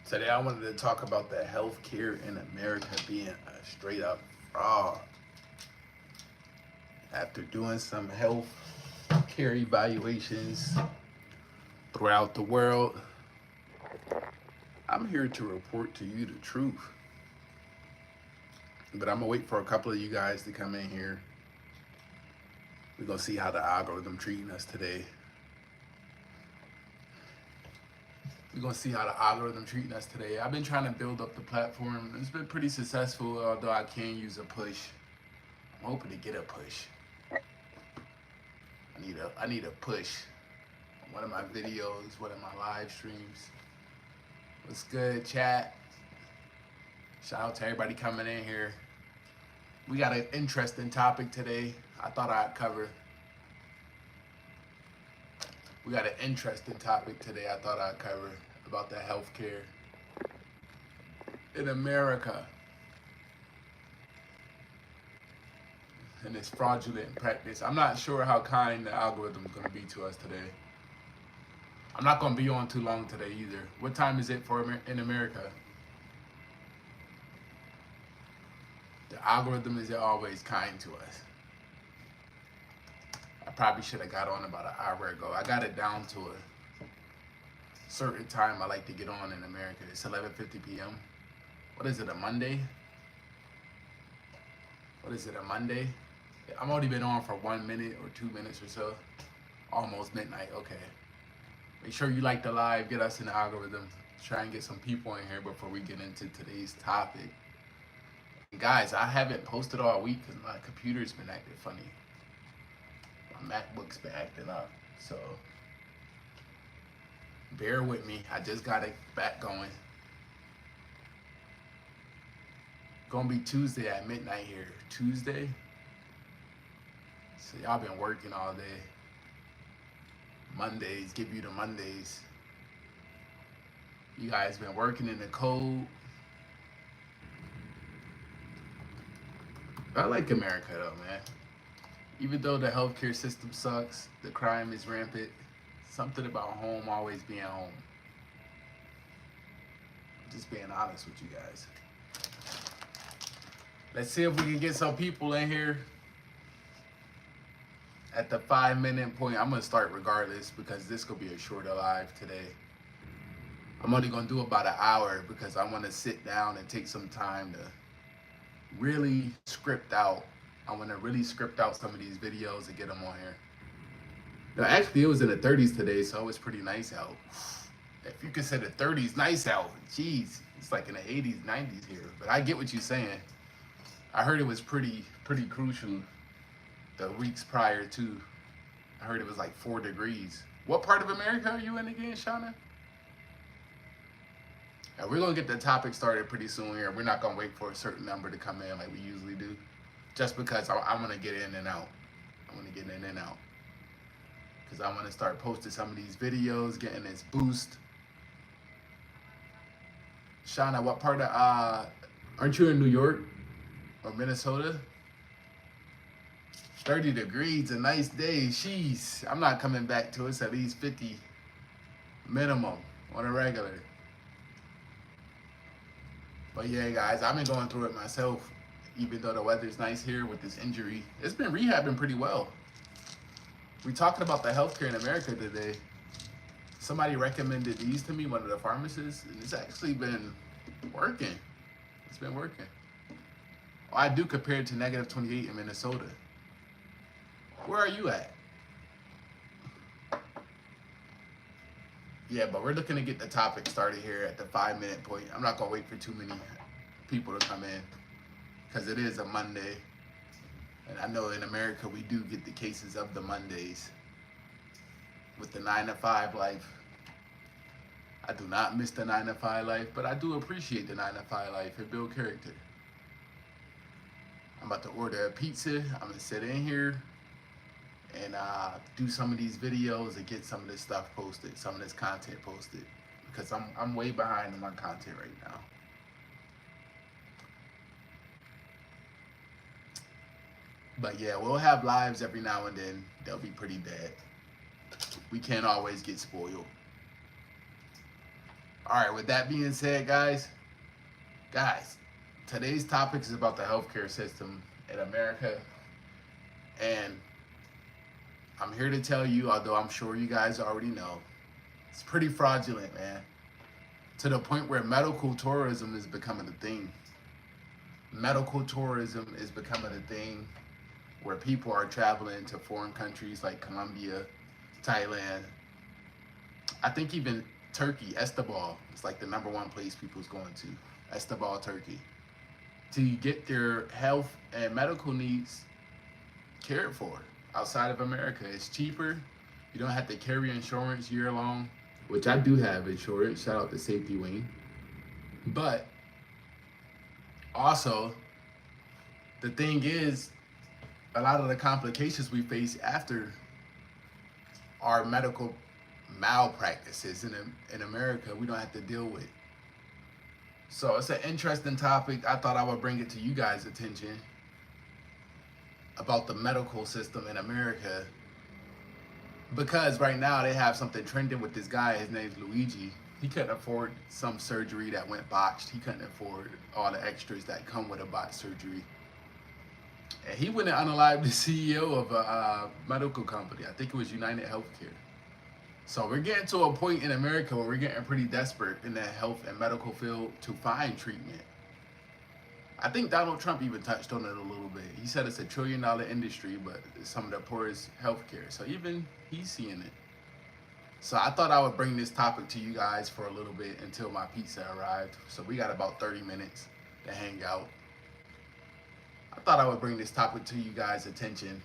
Today I wanted to talk about the healthcare in America being a straight up fraud. After doing some health care evaluations throughout the world, I'm here to report to you the truth. But I'm gonna wait for a couple of you guys to come in here. We're gonna see how the algorithm treating us today. We're gonna see how the algorithm treating us today. I've been trying to build up the platform. It's been pretty successful, although I can use a push. I'm hoping to get a push. I need a push on one of my videos, one of my live streams. What's good, chat? Shout out to everybody coming in here. We got an interesting topic today. I thought I'd cover. We got an interesting topic today. I thought I'd cover about the healthcare in America and its fraudulent practice. I'm not sure how kind the algorithm is going to be to us today. I'm not going to be on too long today either. What time is it in America? The algorithm is always kind to us. I probably should have got on about an hour ago. I got it down to a certain time I like to get on in America. It's 11:50 p.m. What is it, a Monday? What is it, a Monday? I've only been on for 1 minute or 2 minutes or so. Almost midnight, okay. Make sure you like the live, get us in the algorithm. Try and get some people in here before we get into today's topic. And guys, I haven't posted all week because my computer's been acting funny. My MacBook's been acting up, so bear with me. I just got it back going. Gonna be Tuesday at midnight here. Tuesday. So y'all been working all day. Mondays, give you the Mondays. You guys been working in the cold. I like America though, man. Even though the healthcare system sucks, the crime is rampant, something about home always being home. Just being honest with you guys. Let's see if we can get some people in here at the 5 minute point. I'm gonna start regardless because this could be a shorter live today. I'm only gonna do about an hour because I want to sit down and take some time to really script out. I want to really script out some of these videos and get them on here. Now, actually, it was in the 30s today, so it was pretty nice out. If you consider 30s nice out, jeez, it's like in the 80s, 90s here. But I get what you're saying. I heard it was pretty crucial the weeks prior to. I heard it was like 4 degrees. What part of America are you in again, Shauna? And we're gonna get the topic started pretty soon here. We're not gonna wait for a certain number to come in like we usually do, just because I want to get in and out. I want to get in and out because I want to start posting some of these videos, getting this boost. Shauna, what part of aren't you in New York or Minnesota? 30 degrees, a nice day. Sheesh, I'm not coming back to it's at least 50 minimum on a regular. But yeah, guys, I've been going through it myself. Even though the weather's nice here with this injury, it's been rehabbing pretty well. We're talking about the healthcare in America today. Somebody recommended these to me, one of the pharmacists, and it's actually been working. It's been working. Oh, I do compare it to -28 in Minnesota. Where are you at? Yeah, but we're looking to get the topic started here at the 5 minute point. I'm not gonna wait for too many people to come in because it is a Monday. And I know in America we do get the cases of the Mondays with the 9 to 5 life. I do not miss the 9 to 5 life, but I do appreciate the 9 to 5 life. It builds character. I'm about to order a pizza. I'm gonna sit in here and do some of these videos and get some of this stuff posted, some of this content posted, because I'm way behind on my content right now. But yeah, we'll have lives every now and then. They'll be pretty bad. We can't always get spoiled. All right, with that being said, guys, today's topic is about the healthcare system in America. And I'm here to tell you, although I'm sure you guys already know, it's pretty fraudulent, man. To the point where medical tourism is becoming a thing. Medical tourism is becoming a thing where people are traveling to foreign countries like Colombia, Thailand. I think even Turkey, Istanbul, is like the number one place people's going to. Istanbul, Turkey. To get their health and medical needs cared for outside of America. It's cheaper. You don't have to carry insurance year long, which I do have insurance. Shout out to Safety Wing. But also, the thing is, a lot of the complications we face after our medical malpractices in America, we don't have to deal with. So it's an interesting topic. I thought I would bring it to you guys' attention about the medical system in America, because right now they have something trending with this guy. His name's Luigi. He couldn't afford some surgery that went botched. He couldn't afford all the extras that come with a botched surgery. And he went and unalived the CEO of a medical company. I think it was United Healthcare. So we're getting to a point in America where we're getting pretty desperate in the health and medical field to find treatment. I think Donald Trump even touched on it a little bit. He said it's $1 trillion industry, but it's some of the poorest healthcare. So even he's seeing it. So I thought I would bring this topic to you guys for a little bit until my pizza arrived. So we got about 30 minutes to hang out. I thought I would bring this topic to you guys' attention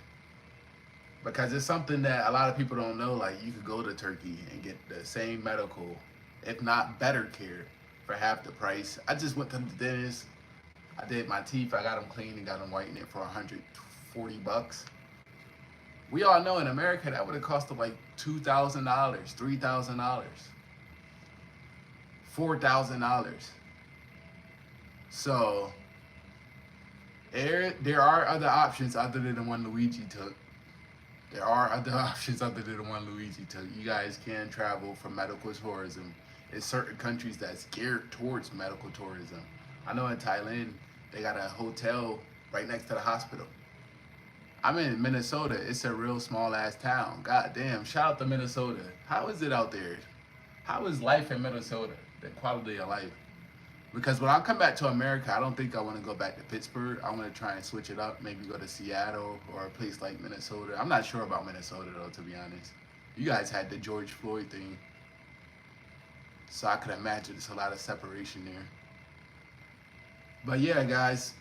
because it's something that a lot of people don't know. Like, you could go to Turkey and get the same medical, if not better care, for half the price. I just went to the dentist. I did my teeth. I got them clean and got them whitening for $140. We all know in America that would have cost them like $2,000, $3,000, $4,000. So there are other options other than the one Luigi took. There are other options other than the one Luigi took. You guys can travel for medical tourism. In certain countries that's geared towards medical tourism. I know in Thailand, they got a hotel right next to the hospital. I'm in Minnesota. It's a real small ass town. God damn, shout out to Minnesota. How is it out there? How is life in Minnesota? The quality of life. Because when I come back to America, I don't think I want to go back to Pittsburgh. I want to try and switch it up. Maybe go to Seattle or a place like Minnesota. I'm not sure about Minnesota though, to be honest. You guys had the George Floyd thing. So I could imagine there's a lot of separation there. But yeah, guys,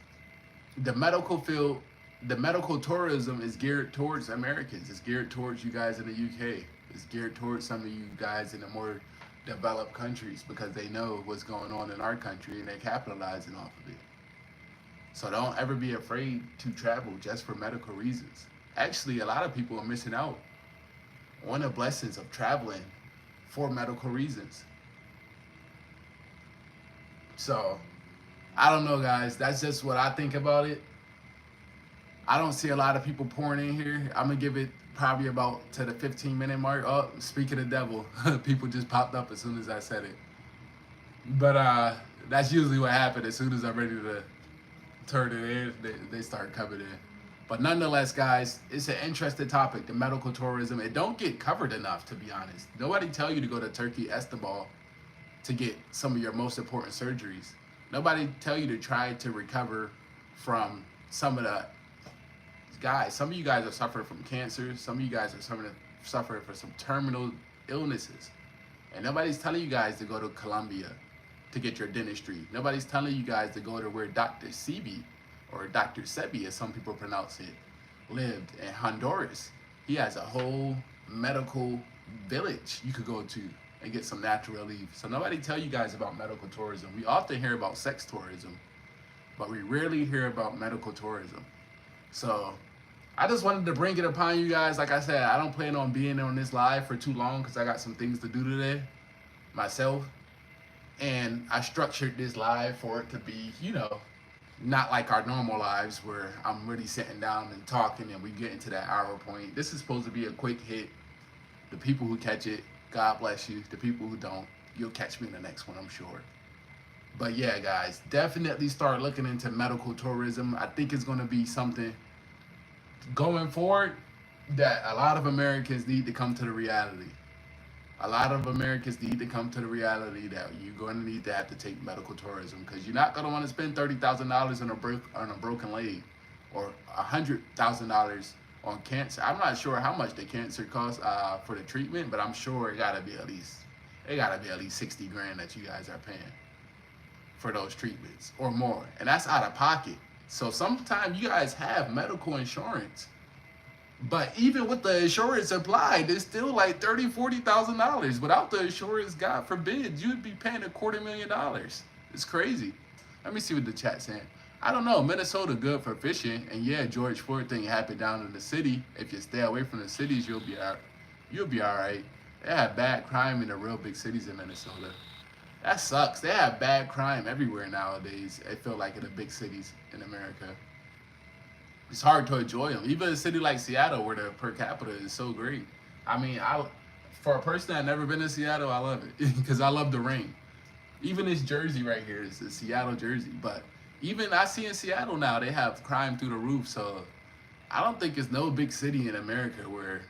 the medical field, the medical tourism is geared towards Americans. It's geared towards you guys in the UK. It's geared towards some of you guys in the more developed countries because they know what's going on in our country and they're capitalizing off of it. So don't ever be afraid to travel just for medical reasons. Actually, a lot of people are missing out on the blessings of traveling for medical reasons. So I don't know, guys. That's just what I think about it. I don't see a lot of people pouring in here. I'm going to give it probably about to the 15-minute mark. Oh, speaking of the devil, people just popped up as soon as I said it. But that's usually what happens. As soon as I'm ready to turn it in, they start coming in. But nonetheless, guys, it's an interesting topic, the medical tourism. It don't get covered enough, to be honest. Nobody tell you to go to Turkey, Istanbul, to get some of your most important surgeries. Nobody tell you to try to recover from some of the guys. Some of you guys are suffering from cancer. Some of you guys are suffering from some terminal illnesses. And nobody's telling you guys to go to Colombia to get your dentistry. Nobody's telling you guys to go to where Dr. Sebi, or Dr. Sebi, as some people pronounce it, lived in Honduras. He has a whole medical village you could go to and get some natural relief. So nobody tell you guys about medical tourism. We often hear about sex tourism, but we rarely hear about medical tourism. So I just wanted to bring it upon you guys. Like I said, I don't plan on being on this live for too long because I got some things to do today myself. And I structured this live for it to be, not like our normal lives where I'm really sitting down and talking and we get into that hour point. This is supposed to be a quick hit. The people who catch it, God bless you. The people who don't, you'll catch me in the next one, I'm sure. But yeah, guys, definitely start looking into medical tourism. I think it's going to be something going forward that a lot of Americans need to come to the reality. A lot of Americans need to come to the reality that you're going to need to have to take medical tourism, because you're not going to want to spend $30,000 on a broken leg, or $100,000 on cancer. I'm not sure how much the cancer costs for the treatment, but I'm sure it gotta be at least 60 grand that you guys are paying for those treatments or more, and that's out of pocket. So sometimes you guys have medical insurance, but even with the insurance applied, it's still like $30,000-$40,000. Without the insurance, God forbid, you'd be paying $250,000. It's crazy. Let me see what the chat's saying. I don't know. Minnesota good for fishing, and yeah, George Floyd thing happened down in the city. If you stay away from the cities, you'll be out. You'll be all right. They have bad crime in the real big cities in Minnesota. That sucks. They have bad crime everywhere nowadays. I feel like in the big cities in America. It's hard to enjoy them. Even a city like Seattle, where the per capita is so great. I mean, for a person that never been to Seattle, I love it because I love the rain. Even this jersey right here is a Seattle jersey. But even I see in Seattle now, they have crime through the roof. So I don't think it's no big city in America where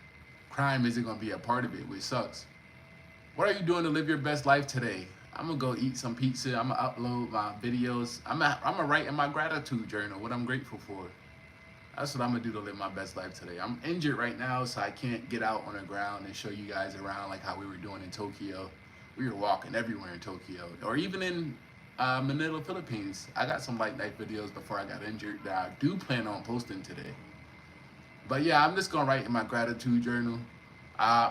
crime isn't going to be a part of it, which sucks. What are you doing to live your best life today? I'm going to go eat some pizza. I'm going to upload my videos. I'm going to write in my gratitude journal what I'm grateful for. That's what I'm going to do to live my best life today. I'm injured right now, so I can't get out on the ground and show you guys around like how we were doing in Tokyo. We were walking everywhere in Tokyo, or even in Manila, Philippines. I got some light night videos before I got injured that I do plan on posting today. But yeah, I'm just going to write in my gratitude journal.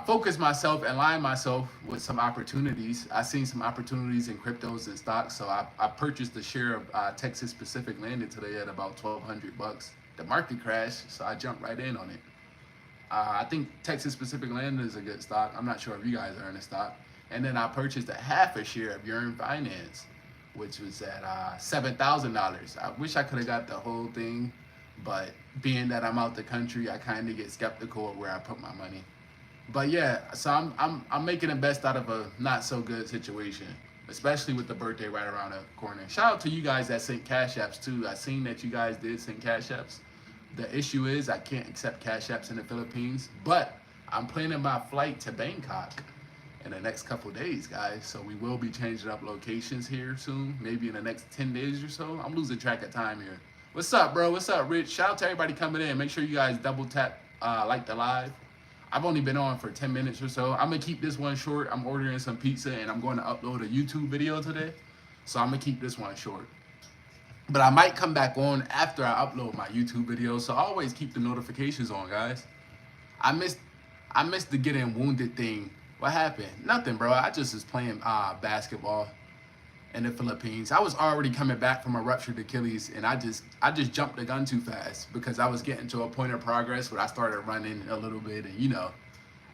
Focus myself and line myself with some opportunities. I seen some opportunities in cryptos and stocks, so I purchased a share of Texas Pacific Landed today at about $1,200. The market crashed, so I jumped right in on it. I think Texas Pacific Landed is a good stock. I'm not sure if you guys are in the stock. And then I purchased a half a share of Yearn Finance, which was at $7,000. I wish I could have got the whole thing, but being that I'm out the country, I kind of get skeptical of where I put my money. But yeah, so I'm making the best out of a not so good situation, especially with the birthday right around the corner. Shout out to you guys that sent Cash Apps too. I seen that you guys did send Cash Apps. The issue is I can't accept Cash Apps in the Philippines, but I'm planning my flight to Bangkok in the next couple days, guys. So we will be changing up locations here soon, maybe in the next 10 days or so. I'm losing track of time here. What's up, bro? What's up, Rich? Shout out to everybody coming in. Make sure you guys double tap like the live. I've only been on for 10 minutes or so. I'm going to keep this one short. I'm ordering some pizza, and I'm going to upload a YouTube video today. So I'm going to keep this one short. But I might come back on after I upload my YouTube video. So always keep the notifications on, guys. I missed the getting wounded thing. What happened? Nothing, bro. I just was playing basketball in the Philippines. I was already coming back from a ruptured Achilles, and I just jumped the gun too fast because I was getting to a point of progress where I started running a little bit, and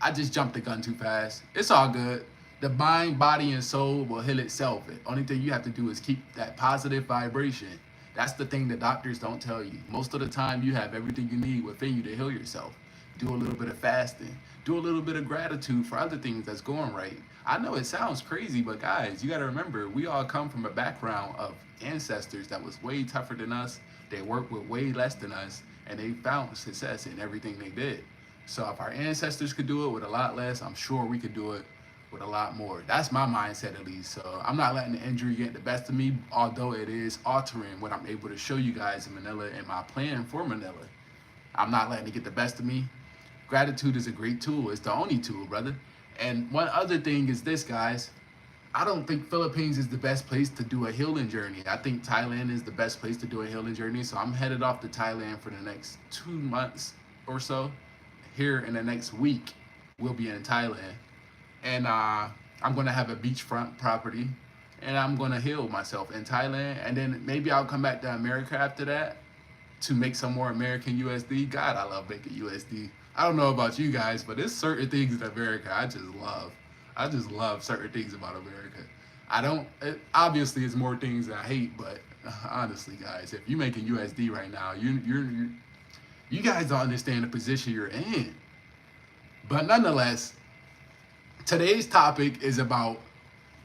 I just jumped the gun too fast. It's all good. The mind, body, and soul will heal itself. The only thing you have to do is keep that positive vibration. That's the thing the doctors don't tell you. Most of the time, you have everything you need within you to heal yourself. Do a little bit of fasting. Do a little bit of gratitude for other things that's going right. I know it sounds crazy, but guys, you got to remember, we all come from a background of ancestors that was way tougher than us. They worked with way less than us, and they found success in everything they did. So if our ancestors could do it with a lot less, I'm sure we could do it with a lot more. That's my mindset, at least. So I'm not letting the injury get the best of me, although it is altering what I'm able to show you guys in Manila and my plan for Manila. I'm not letting it get the best of me. Gratitude is a great tool. It's the only tool, brother. And one other thing is this, guys. I don't think Philippines is the best place to do a healing journey. I think Thailand is the best place to do a healing journey. So I'm headed off to Thailand for the next 2 months or so. Here in the next week, we'll be in Thailand. And I'm going to have a beachfront property. And I'm going to heal myself in Thailand. And then maybe I'll come back to America after that to make some more American USD. God, I love making USD. I don't know about you guys, but there's certain things in America I just love. I just love certain things about America. Obviously it's more things that I hate, but honestly, guys, if you're making USD right now, you guys don't understand the position you're in. But nonetheless, today's topic is about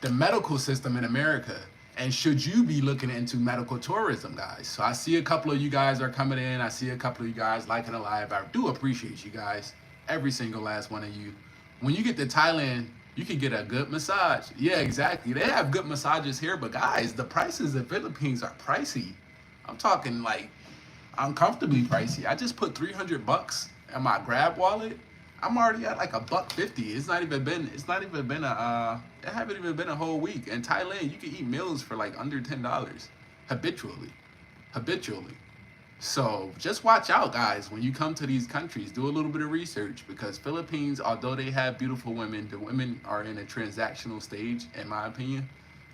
the medical system in America. And should you be looking into medical tourism, guys? So I see a couple of you guys are coming in. I see a couple of you guys liking the live. I do appreciate you guys, every single last one of you. When you get to Thailand, you can get a good massage. Yeah, exactly. They have good massages here, but guys, the prices in Philippines are pricey. I'm talking like uncomfortably pricey. I just put $300 in my Grab wallet. I'm already at like $1.50. It's not even been. It haven't even been a whole week. In Thailand, you can eat meals for like under $10 habitually. So just watch out, guys, when you come to these countries. Do a little bit of research, because Philippines, although they have beautiful women, the women are in a transactional stage, in my opinion,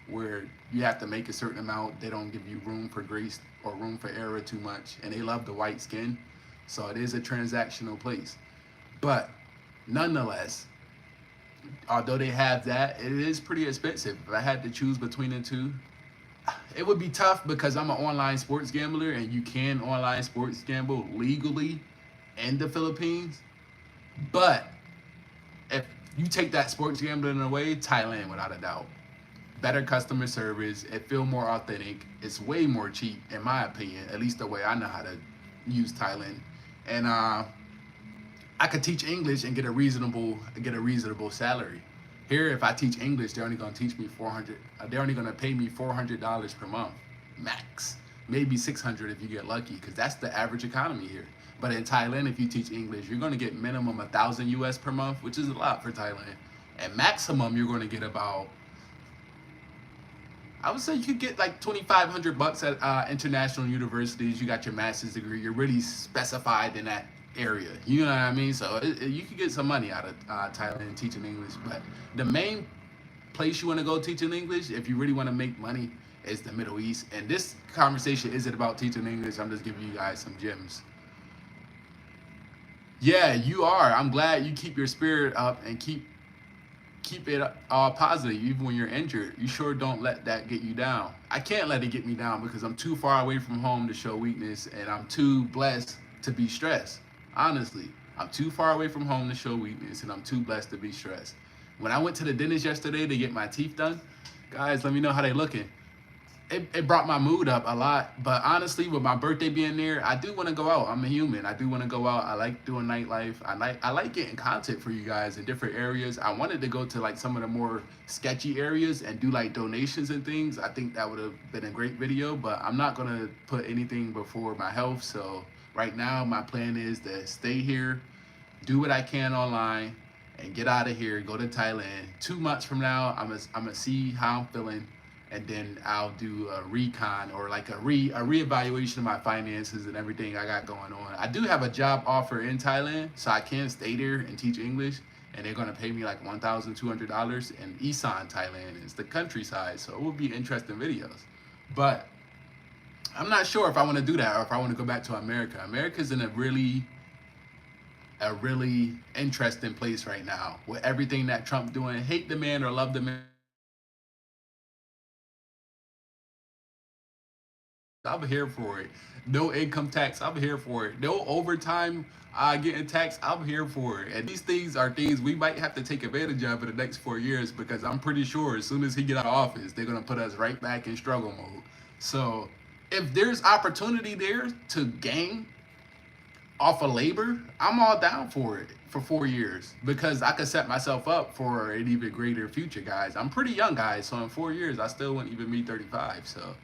where you have to make a certain amount. They don't give you room for grace or room for error too much, and they love the white skin. So it is a transactional place. But nonetheless, although they have that, it is pretty expensive. If I had to choose between the two, it would be tough, because I'm an online sports gambler, and you can online sports gamble legally in the Philippines. But if you take that sports gambling away, Thailand, without a doubt. Better customer service. It feels more authentic. It's way more cheap, in my opinion, at least the way I know how to use Thailand. And I could teach English and get a reasonable salary. Here, if I teach English, they're only gonna teach me 400. They're only gonna pay me $400 per month, max. Maybe 600 if you get lucky, because that's the average economy here. But in Thailand, if you teach English, you're gonna get minimum 1,000 US per month, which is a lot for Thailand. And maximum, you're gonna get about, I would say you could get like $2,500 at international universities. You got your master's degree. You're really specified in that area. You know what I mean? So you can get some money out of Thailand teaching English. But the main place you want to go teaching English, if you really want to make money, is the Middle East. And this conversation isn't about teaching English. I'm just giving you guys some gems. Yeah, you are. I'm glad you keep your spirit up and keep it positive even when you're injured. You sure don't let that get you down. I can't let it get me down, because I'm too far away from home to show weakness, and I'm too blessed to be stressed. Honestly, I'm too far away from home to show weakness, and I'm too blessed to be stressed. When I went to the dentist yesterday to get my teeth done, guys, let me know how they looking. It brought my mood up a lot. But honestly, with my birthday being there, I do want to go out. I'm a human. I do want to go out. I like doing nightlife. I like getting content for you guys in different areas. I wanted to go to like some of the more sketchy areas and do like donations and things. I think that would have been a great video, but I'm not going to put anything before my health. So right now, my plan is to stay here, do what I can online, and get out of here, go to Thailand. 2 months from now, I'm gonna see how I'm feeling, and then I'll do a recon, or like a reevaluation of my finances and everything I got going on. I do have a job offer in Thailand, so I can stay there and teach English, and they're gonna pay me like $1,200 in Isan, Thailand. It's the countryside, so it will be interesting videos. But I'm not sure if I want to do that, or if I want to go back to America. America's in a really interesting place right now with everything that Trump's doing. Hate the man or love the man, I'm here for it. No income tax, I'm here for it. No overtime getting taxed, I'm here for it. And these things are things we might have to take advantage of in the next 4 years, because I'm pretty sure as soon as he get out of office, they're gonna put us right back in struggle mode. So if there's opportunity there to gain off of labor, I'm all down for it for 4 years, because I could set myself up for an even greater future, guys. I'm pretty young, guys, so in 4 years, I still wouldn't even be 35. So,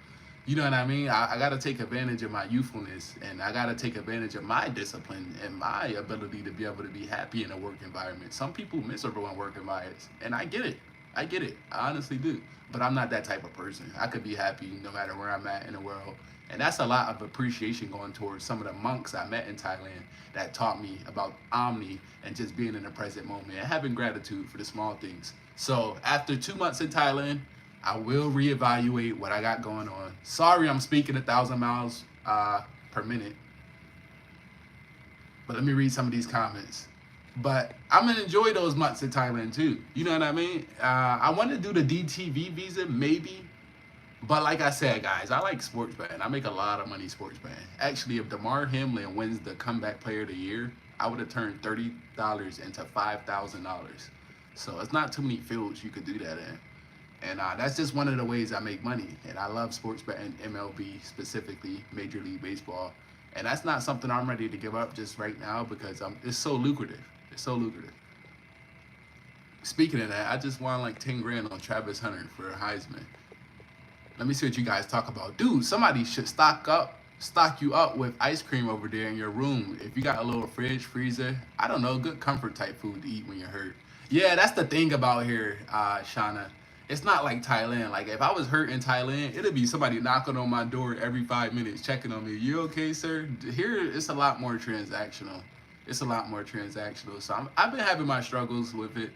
you know what I mean? I got to take advantage of my youthfulness, and I got to take advantage of my discipline and my ability to be able to be happy in a work environment. Some people miserable in work environments, and I get it. I honestly do. But I'm not that type of person. I could be happy no matter where I'm at in the world. And that's a lot of appreciation going towards some of the monks I met in Thailand that taught me about Omni and just being in the present moment and having gratitude for the small things. So after 2 months in Thailand, I will reevaluate what I got going on. Sorry I'm speaking 1,000 miles per minute. But let me read some of these comments. But I'm going to enjoy those months in Thailand too. You know what I mean? I want to do the DTV visa, maybe. But like I said, guys, I like sports betting. I make a lot of money sports betting. Actually, if DeMar Hamlin wins the Comeback Player of the Year, I would have turned $30 into $5,000. So it's not too many fields you could do that in. And that's just one of the ways I make money. And I love sports betting, MLB specifically, Major League Baseball. And that's not something I'm ready to give up just right now because it's so lucrative. It's so lucrative. Speaking of that, I just won like 10 grand on Travis Hunter for Heisman. Let me see what you guys talk about. Dude, somebody should stock you up with ice cream over there in your room. If you got a little fridge, freezer, I don't know, good comfort type food to eat when you're hurt. Yeah, that's the thing about here, Shauna. It's not like Thailand. Like if I was hurt in Thailand, it'd be somebody knocking on my door every 5 minutes, checking on me. You okay, sir? Here, it's a lot more transactional. It's a lot more transactional. So I've been having my struggles with it.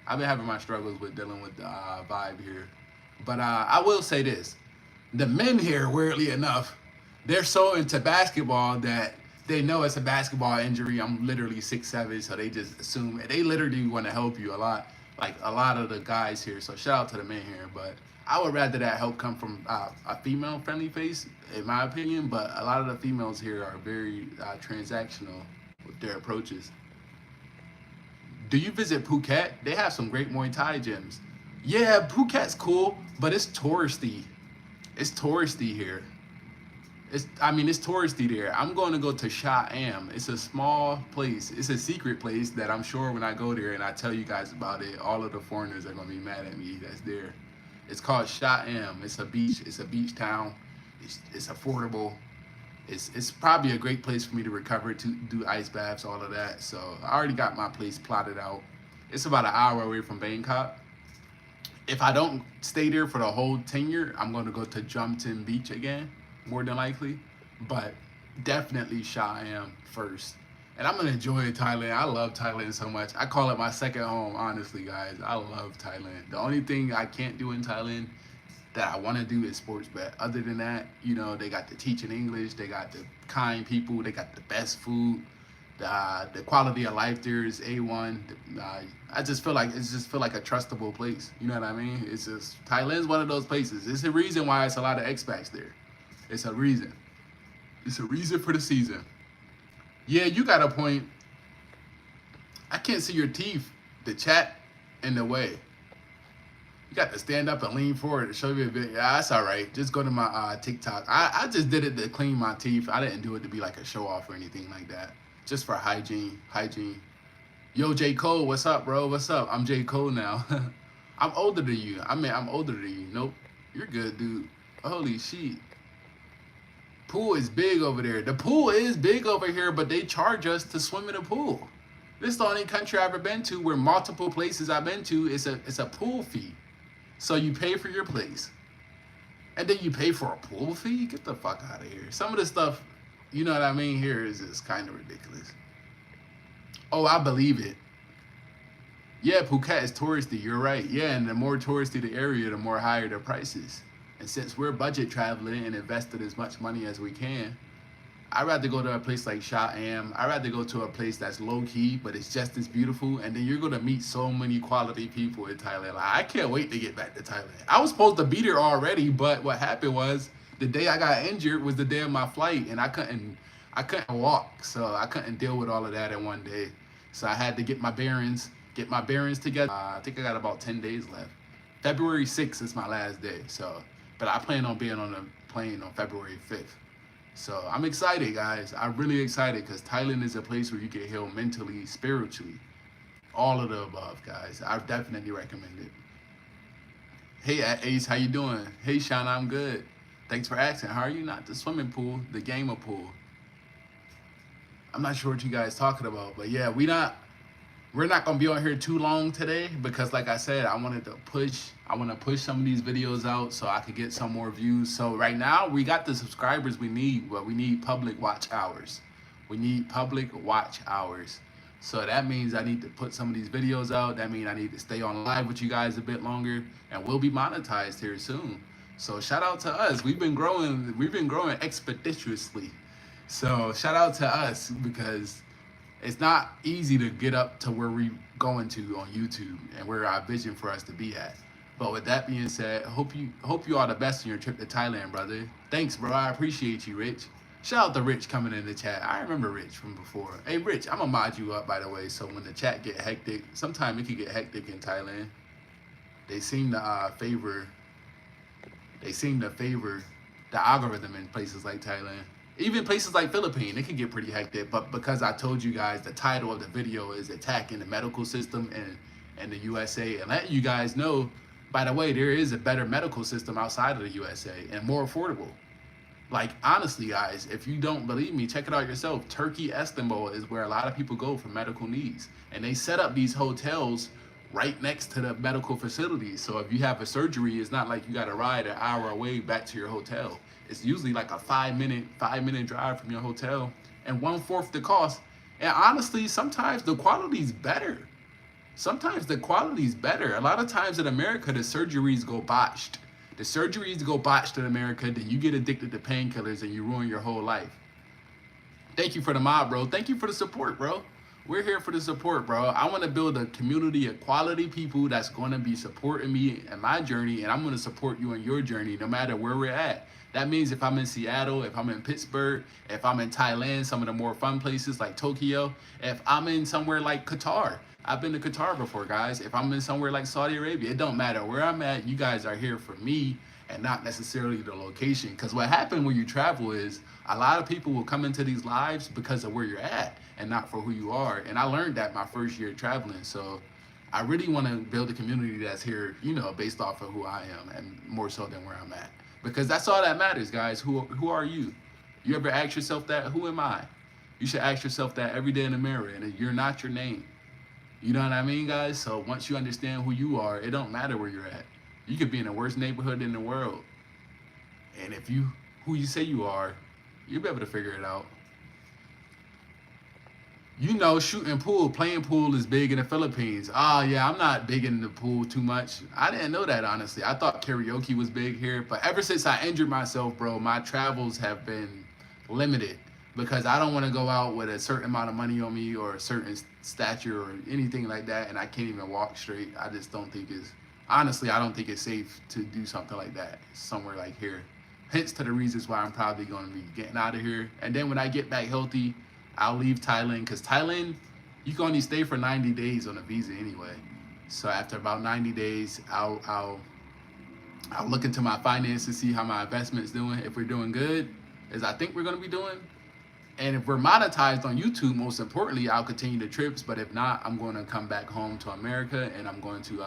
I've been having my struggles with dealing with the vibe here. But I will say this. The men here, weirdly enough, they're so into basketball that they know it's a basketball injury. I'm literally 6'7", so they just assume they literally want to help you a lot. Like a lot of the guys here. So shout out to the men here. But I would rather that help come from a female-friendly face, in my opinion. But a lot of the females here are very transactional with their approaches. Do you visit Phuket? They have some great Muay Thai gyms. Yeah, Phuket's cool, but it's touristy. It's touristy here. It's touristy there. I'm going to go to Sha Am. It's a small place. It's a secret place that I'm sure when I go there and I tell you guys about it, all of the foreigners are going to be mad at me that's there. It's called Sha Am. It's a beach. It's a beach town. It's affordable. It's probably a great place for me to recover, to do ice baths, all of that. So I already got my place plotted out. It's about an hour away from Bangkok. If I don't stay there for the whole tenure, I'm going to go to Jumtin Beach again, more than likely. But definitely Sha Am first. And I'm going to enjoy Thailand. I love Thailand so much. I call it my second home, honestly, guys. I love Thailand. The only thing I can't do in Thailand that I want to do is sports bet. Other than that, you know, they got the teaching English, they got the kind people, they got the best food, the quality of life there is A1. I just feel like a trustable place. You know what I mean? It's just Thailand's one of those places. It's a reason why it's a lot of expats there. It's a reason. It's a reason for the season. Yeah, you got a point. I can't see your teeth. The chat in the way. You got to stand up and lean forward to show you a bit. Yeah, that's all right. Just go to my TikTok. I just did it to clean my teeth. I didn't do it to be like a show off or anything like that. Just for hygiene. Yo, J. Cole, what's up, bro? What's up? I'm J. Cole now. I'm older than you. I'm older than you. Nope. You're good, dude. Holy shit. Pool is big over there. The pool is big over here, but they charge us to swim in the pool. This is the only country I've ever been to where multiple places I've been to, it's a pool fee. So you pay for your place. And then you pay for a pool fee? Get the fuck out of here. Some of the stuff, you know what I mean, here is just kind of ridiculous. Oh, I believe it. Yeah, Phuket is touristy. You're right. Yeah, and the more touristy the area, the more higher the prices. And since we're budget traveling and invested as much money as we can, I'd rather go to a place like Sha Am. I'd rather go to a place that's low-key, but it's just as beautiful. And then you're going to meet so many quality people in Thailand. Like, I can't wait to get back to Thailand. I was supposed to be there already, but what happened was the day I got injured was the day of my flight, and I couldn't walk. So I couldn't deal with all of that in one day. So I had to get my bearings together. I think I got about 10 days left. February 6th is my last day. So, but I plan on being on the plane on February 5th. So I'm excited, guys. I'm really excited because Thailand is a place where you get healed mentally, spiritually. All of the above, guys. I definitely recommend it. Hey, Ace, how you doing? Hey, Shauna, I'm good. Thanks for asking. How are you? Not the swimming pool, the gamer pool. I'm not sure what you guys talking about, but yeah, we're not gonna be on here too long today because, like I said, I want to push some of these videos out so I could get some more views. So right now we got the subscribers we need, but we need public watch hours. So that means I need to put some of these videos out. That means I need to stay on live with you guys a bit longer, and we'll be monetized here soon. So shout out to us. We've been growing expeditiously. So shout out to us because it's not easy to get up to where we're going to on YouTube and where our vision for us to be at. But with that being said, hope you all the best on your trip to Thailand, brother. Thanks, bro. I appreciate you, Rich. Shout out to Rich coming in the chat. I remember Rich from before. Hey, Rich, I'm gonna mod you up, by the way, so when the chat get hectic, sometimes it can get hectic in Thailand. they seem to favor the algorithm in places like Thailand. Even places like Philippines, it can get pretty hectic. But because I told you guys the title of the video is attacking the medical system in the USA, and letting you guys know, by the way, there is a better medical system outside of the USA and more affordable. Like, honestly, guys, if you don't believe me, check it out yourself. Turkey, Istanbul is where a lot of people go for medical needs. And they set up these hotels right next to the medical facilities. So if you have a surgery, it's not like you got to ride an hour away back to your hotel. It's usually like a 5 minute drive from your hotel, and 1/4 the cost. And honestly, sometimes the quality's better. Sometimes the quality's better. A lot of times in America, the surgeries go botched. The surgeries go botched in America, then you get addicted to painkillers and you ruin your whole life. Thank you for the mob, bro. Thank you for the support, bro. We're here for the support, bro. I want to build a community of quality people that's going to be supporting me in my journey, and I'm going to support you in your journey no matter where we're at. That means if I'm in Seattle, if I'm in Pittsburgh, if I'm in Thailand, some of the more fun places like Tokyo, if I'm in somewhere like Qatar. I've been to Qatar before, guys. If I'm in somewhere like Saudi Arabia, it don't matter where I'm at. You guys are here for me and not necessarily the location. Because what happened when you travel is a lot of people will come into these lives because of where you're at and not for who you are. And I learned that my first year traveling. So I really want to build a community that's here, you know, based off of who I am and more so than where I'm at. Because that's all that matters, guys. Who are you? You ever ask yourself that? Who am I? You should ask yourself that every day in the mirror. And you're not your name. You know what I mean, guys? So once you understand who you are, it don't matter where you're at. You could be in the worst neighborhood in the world. And if you, who you say you are, you'll be able to figure it out. You know, shooting pool, playing pool is big in the Philippines. Yeah, I'm not big in the pool too much. I didn't know that, honestly. I thought karaoke was big here. But ever since I injured myself, bro, my travels have been limited. Because I don't want to go out with a certain amount of money on me or a certain stature or anything like that, and I can't even walk straight. I just don't think it's, honestly, I don't think it's safe to do something like that somewhere like here. Hence to the reasons why I'm probably going to be getting out of here. And then when I get back healthy, I'll leave Thailand, because Thailand, you can only stay for 90 days on a visa anyway. So after about 90 days, I'll look into my finances, see how my investment's doing. If we're doing good, as I think we're going to be doing, and if we're monetized on YouTube, most importantly, I'll continue the trips. But if not, I'm going to come back home to America, and I'm going to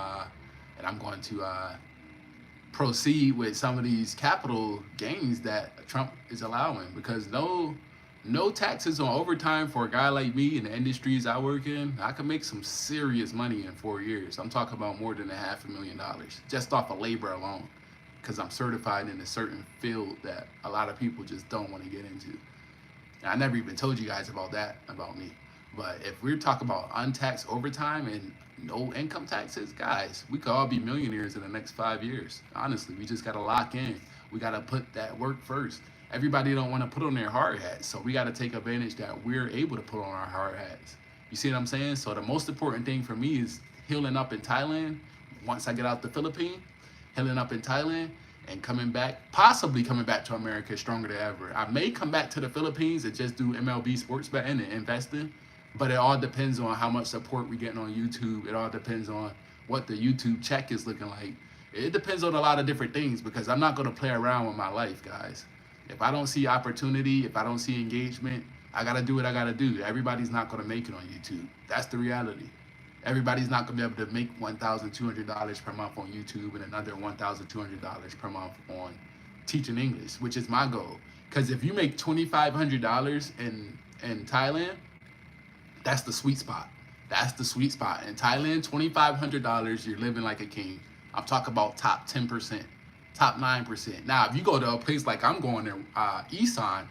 proceed with some of these capital gains that Trump is allowing. Because no taxes on overtime for a guy like me in the industries I work in. I can make some serious money in 4 years. I'm talking about more than $500,000 just off of labor alone, because I'm certified in a certain field that a lot of people just don't want to get into. I never even told you guys about that, about me. But if we're talking about untaxed overtime and no income taxes, guys, we could all be millionaires in the next 5 years. Honestly, we just got to lock in. We got to put that work first. Everybody don't want to put on their hard hats, so we got to take advantage that we're able to put on our hard hats. You see what I'm saying? So the most important thing for me is healing up in Thailand. Once I get out the Philippines, healing up in Thailand, and possibly coming back to America stronger than ever. I may come back to the Philippines and just do MLB sports betting and investing, but it all depends on how much support we're getting on YouTube. It all depends on what the YouTube check is looking like. It depends on a lot of different things, because I'm not going to play around with my life, guys. If I don't see opportunity, if I don't see engagement, I got to do what I got to do. Everybody's not going to make it on YouTube. That's the reality. Everybody's not going to be able to make $1,200 per month on YouTube and another $1,200 per month on teaching English, which is my goal. Because if you make $2,500 in Thailand, that's the sweet spot. That's the sweet spot. In Thailand, $2,500, you're living like a king. I'm talking about top 10%, top 9%. Now, if you go to a place like I'm going to, Isan,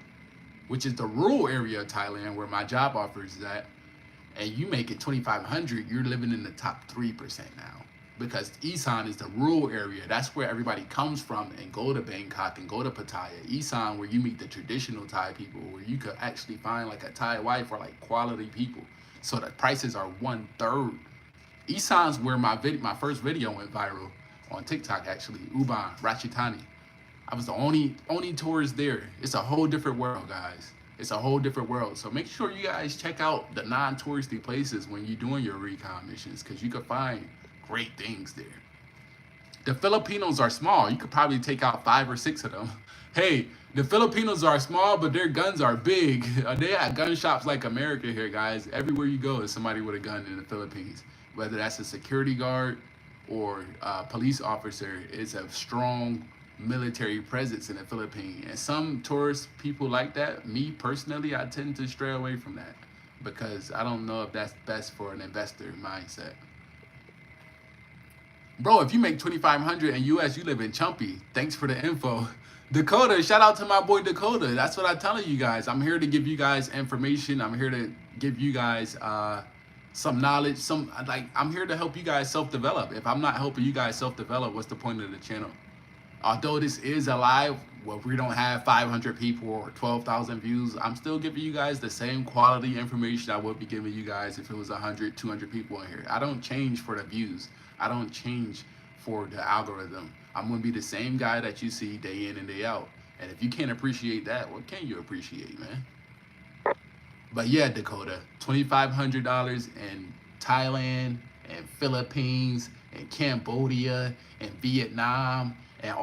which is the rural area of Thailand where my job offers is at, and you make it $2,500, you're living in the top 3% now. Because Isan is the rural area. That's where everybody comes from and go to Bangkok and go to Pattaya. Isan, where you meet the traditional Thai people, where you could actually find like a Thai wife or like quality people. So the prices are 1/3. Isan's where my first video went viral on TikTok, actually. Ubon, Ratchathani. I was the only tourist there. It's a whole different world, guys. It's a whole different world. So make sure you guys check out the non-touristy places when you're doing your recon missions, because you can find great things there. The Filipinos are small. You could probably take out 5 or 6 of them. Hey, the Filipinos are small, but their guns are big. They have gun shops like America here, guys. Everywhere you go is somebody with a gun in the Philippines. Whether that's a security guard or a police officer, it's a strong military presence in the Philippines. And some tourist people like that. Me personally, I tend to stray away from that because I don't know if that's best for an investor mindset. Bro, if you make 2,500 in US, you live in Chumpy. Thanks for the info. Dakota, shout out to my boy Dakota. That's what I'm telling you guys. I'm here to give you guys information. I'm here to give you guys some knowledge. I'm here to help you guys self-develop. If I'm not helping you guys self-develop, what's the point of the channel? Although this is a live, well, we don't have 500 people or 12,000 views, I'm still giving you guys the same quality information I would be giving you guys if it was 100, 200 people in here. I don't change for the views. I don't change for the algorithm. I'm going to be the same guy that you see day in and day out. And if you can't appreciate that, what can you appreciate, man? But yeah, Dakota, $2,500 in Thailand and Philippines and Cambodia and Vietnam and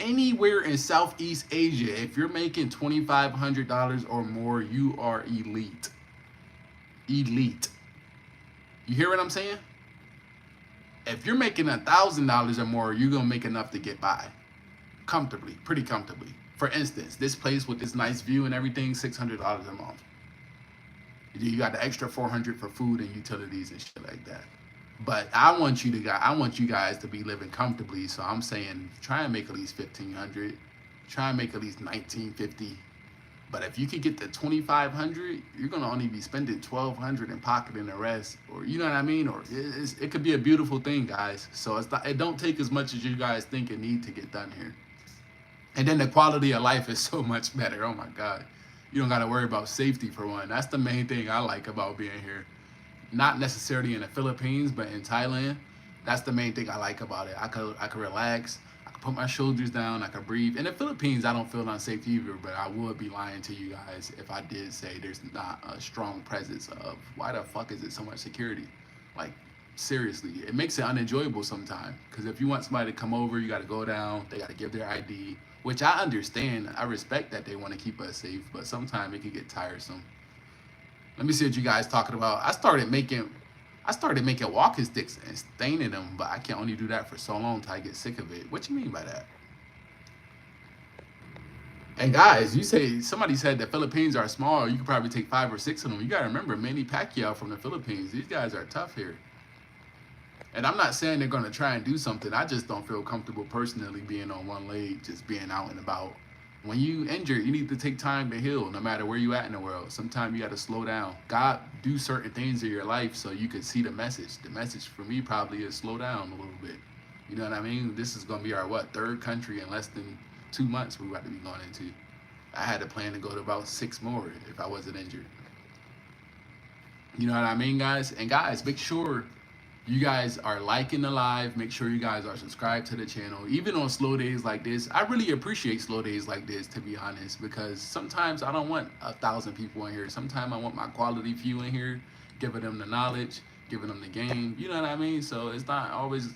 anywhere in Southeast Asia. If you're making $2,500 or more, you are elite. Elite. You hear what I'm saying? If you're making $1,000 or more, you're gonna make enough to get by comfortably, pretty comfortably. For instance, this place with this nice view and everything, $600 a month. You got the extra $400 for food and utilities and shit like that. But I want you guys to be living comfortably. So I'm saying try and make at least $1,500. Try and make at least $1,950. But if you could get to $2,500, you're gonna only be spending $1,200 and pocketing the rest, or you know what I mean? Or it could be a beautiful thing, guys. So it don't take as much as you guys think it need to get done here. And then the quality of life is so much better. Oh my God, you don't gotta worry about safety for one. That's the main thing I like about being here. Not necessarily in the Philippines, but in Thailand. That's the main thing I like about it. I could relax. Put my shoulders down, I can breathe. In the Philippines, I don't feel unsafe either, but I would be lying to you guys if I did say there's not a strong presence of why the fuck is it so much security? Like, seriously, it makes it unenjoyable sometimes. Because if you want somebody to come over, you got to go down, they got to give their ID, which I understand. I respect that they want to keep us safe, but sometimes it can get tiresome. Let me see what you guys talking about. I started making walking sticks and staining them, but I can only do that for so long until I get sick of it. What you mean by that? And guys, somebody said the Philippines are small. You could probably take 5 or 6 of them. You gotta remember, Manny Pacquiao from the Philippines. These guys are tough here. And I'm not saying they're gonna try and do something. I just don't feel comfortable personally being on one leg, just being out and about. When you injured, you need to take time to heal, no matter where you at in the world. Sometimes you got to slow down. God do certain things in your life so you can see the message. The message for me probably is slow down a little bit. You know what I mean? This is going to be our, 3rd country in less than 2 months we're about to be going into. I had a plan to go to about 6 more if I wasn't injured. You know what I mean, guys? And guys, make sure you guys are liking the live. Make sure you guys are subscribed to the channel. Even on slow days like this, I really appreciate slow days like this, to be honest, because sometimes I don't want 1,000 people in here. Sometimes I want my quality few in here, giving them the knowledge, giving them the game. You know what I mean? So it's not always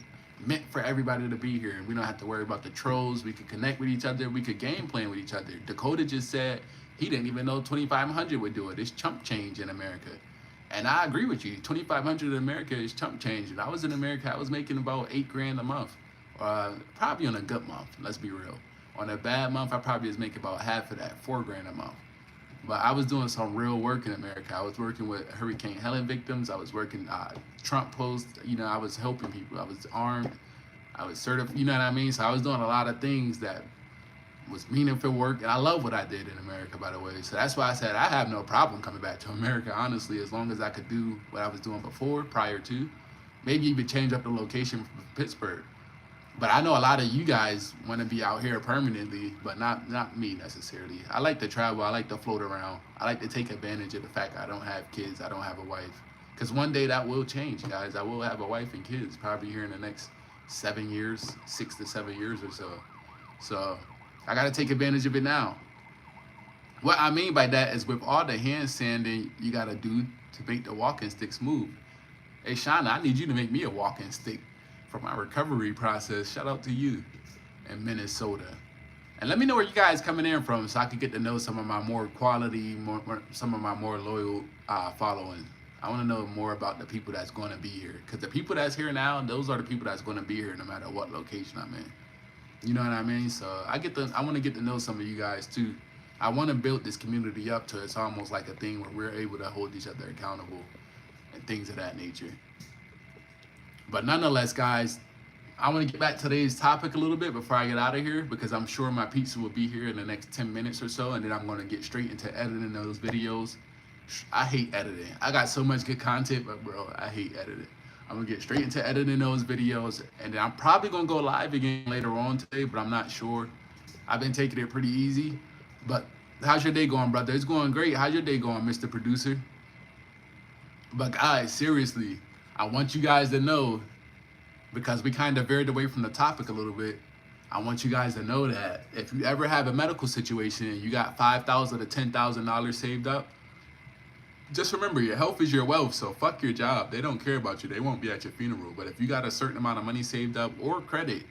meant for everybody to be here. We don't have to worry about the trolls. We could connect with each other. We could game plan with each other. Dakota just said he didn't even know 2,500 would do it. It's chump change in America. And I agree with you. 2,500 in America is chump change. When I was in America, I was making about $8,000 a month. Probably on a good month, let's be real. On a bad month, I probably was making about half of that, $4,000 a month. But I was doing some real work in America. I was working with Hurricane Helen victims. I was working Trump posts. You know, I was helping people. I was armed. I was certified. You know what I mean? So I was doing a lot of things that was meaningful work, and I love what I did in America, by the way. So that's why I said I have no problem coming back to America, honestly, as long as I could do what I was doing before, prior to. Maybe even change up the location from Pittsburgh. But I know a lot of you guys want to be out here permanently, but not me necessarily. I like to travel. I like to float around. I like to take advantage of the fact I don't have kids. I don't have a wife. Because one day that will change, guys. I will have a wife and kids probably here in the next 7 years, 6 to 7 years or so. So I got to take advantage of it now. What I mean by that is with all the hand sanding you got to do to make the walking sticks move. Hey, Shauna, I need you to make me a walking stick for my recovery process. Shout out to you in Minnesota. And let me know where you guys coming in from so I can get to know some of my more quality, some of my more loyal following. I want to know more about the people that's going to be here. Because the people that's here now, those are the people that's going to be here no matter what location I'm in. You know what I mean? So I want to get to know some of you guys too. I want to build this community up to it's almost like a thing where we're able to hold each other accountable and things of that nature. But nonetheless, guys, I want to get back to today's topic a little bit before I get out of here, because I'm sure my pizza will be here in the next 10 minutes or so, and then I'm going to get straight into editing those videos. I hate editing. I got so much good content, but bro, I hate editing. I'm going to get straight into editing those videos, and then I'm probably going to go live again later on today, but I'm not sure. I've been taking it pretty easy. But how's your day going, brother? It's going great. How's your day going, Mr. Producer? But guys, seriously, I want you guys to know, because we kind of veered away from the topic a little bit, I want you guys to know that if you ever have a medical situation and you got $5,000 to $10,000 saved up, just remember your health is your wealth, so fuck your job. They don't care about you. They won't be at your funeral. But if you got a certain amount of money saved up or credit,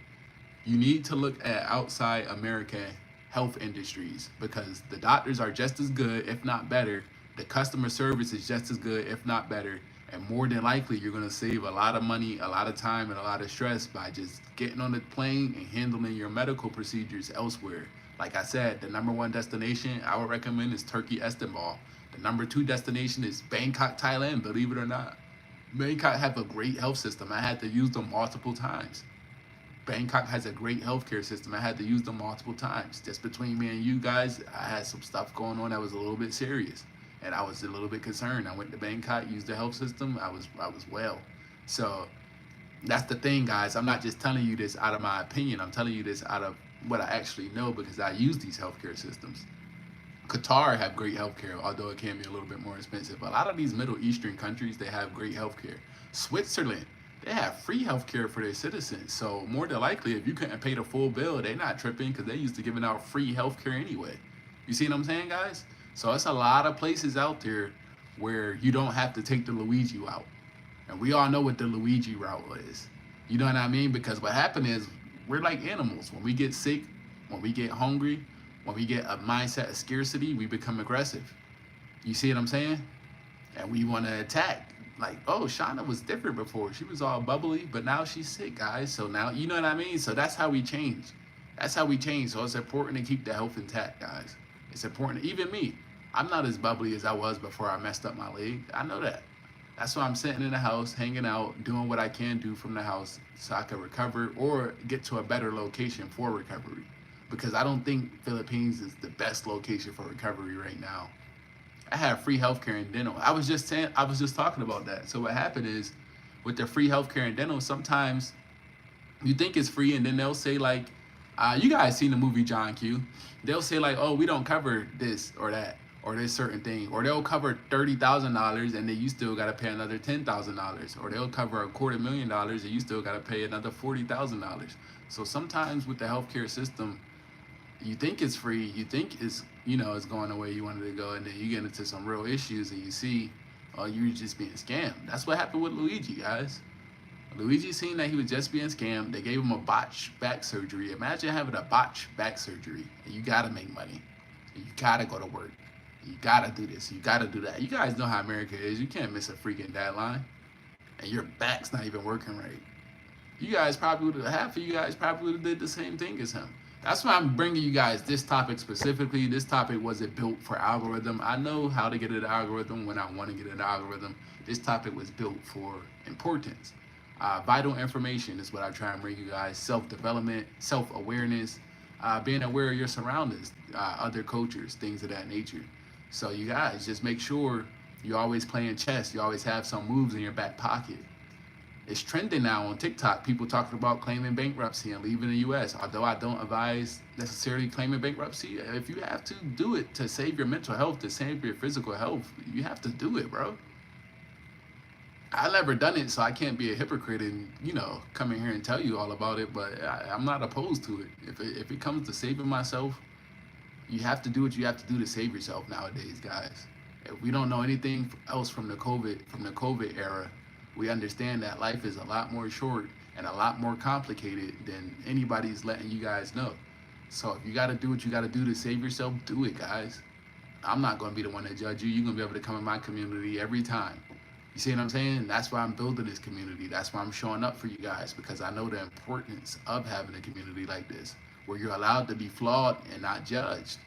you need to look at outside American health industries, because the doctors are just as good, if not better. The customer service is just as good, if not better. And more than likely, you're going to save a lot of money, a lot of time, and a lot of stress by just getting on the plane and handling your medical procedures elsewhere. Like I said, the #1 destination I would recommend is Turkey, Istanbul. The #2 destination is Bangkok, Thailand, believe it or not. Bangkok have a great health system. I had to use them multiple times. Bangkok has a great healthcare system. I had to use them multiple times. Just between me and you guys, I had some stuff going on that was a little bit serious, and I was a little bit concerned. I went to Bangkok, used the health system. I was well. So that's the thing, guys. I'm not just telling you this out of my opinion. I'm telling you this out of what I actually know, because I use these healthcare systems. Qatar have great healthcare, although it can be a little bit more expensive. But a lot of these Middle Eastern countries, they have great healthcare. Switzerland, they have free healthcare for their citizens. So more than likely, if you couldn't pay the full bill, they're not tripping, because they used to giving out free healthcare anyway. You see what I'm saying, guys? So it's a lot of places out there where you don't have to take the Luigi route. And we all know what the Luigi route is. You know what I mean? Because what happened is we're like animals. When we get sick, when we get hungry, when we get a mindset of scarcity, we become aggressive. You see what I'm saying? And we want to attack. Like, oh, Shauna was different before. She was all bubbly, but now she's sick, guys. So now, you know what I mean? So that's how we change. That's how we change. So it's important to keep the health intact, guys. It's important. Even me, I'm not as bubbly as I was before I messed up my leg. I know that. That's why I'm sitting in the house, hanging out, doing what I can do from the house so I can recover or get to a better location for recovery. Because I don't think Philippines is the best location for recovery right now. I have free healthcare and dental. I was just talking about that. So what happened is, with the free healthcare and dental, sometimes you think it's free, and then they'll say like, you guys seen the movie John Q? They'll say like, oh, we don't cover this or that or this certain thing, or they'll cover $30,000 and then you still gotta pay another $10,000, or they'll cover $250,000 and you still gotta pay another $40,000. So sometimes with the healthcare system, you think it's free, you think it's, it's going the way you wanted to go, and then you get into some real issues and you see, oh, you're just being scammed. That's what happened with Luigi, guys. Luigi seen that he was just being scammed. They gave him a botched back surgery. Imagine having a botched back surgery, and you gotta make money, and you gotta go to work, and you gotta do this, you gotta do that. You guys know how America is. You can't miss a freaking deadline, and your back's not even working right. Half of you guys probably would have did the same thing as him. That's why I'm bringing you guys this topic specifically. This topic wasn't built for algorithm. I know how to get an algorithm when I want to get an algorithm. This topic was built for importance. Vital information is what I try and bring you guys. Self-development, self-awareness, being aware of your surroundings, other cultures, things of that nature. So you guys just make sure you're always playing chess. You always have some moves in your back pocket. It's trending now on TikTok. People talking about claiming bankruptcy and leaving the U.S. Although I don't advise necessarily claiming bankruptcy. If you have to do it to save your mental health, to save your physical health, you have to do it, bro. I never done it, so I can't be a hypocrite and, come in here and tell you all about it, but I'm not opposed to it. If it comes to saving myself, you have to do what you have to do to save yourself nowadays, guys. If we don't know anything else from the COVID era, we understand that life is a lot more short, and a lot more complicated than anybody's letting you guys know. So if you got to do what you got to do to save yourself, do it, guys. I'm not going to be the one to judge you. You're going to be able to come in my community every time. You see what I'm saying? That's why I'm building this community. That's why I'm showing up for you guys, because I know the importance of having a community like this where you're allowed to be flawed and not judged.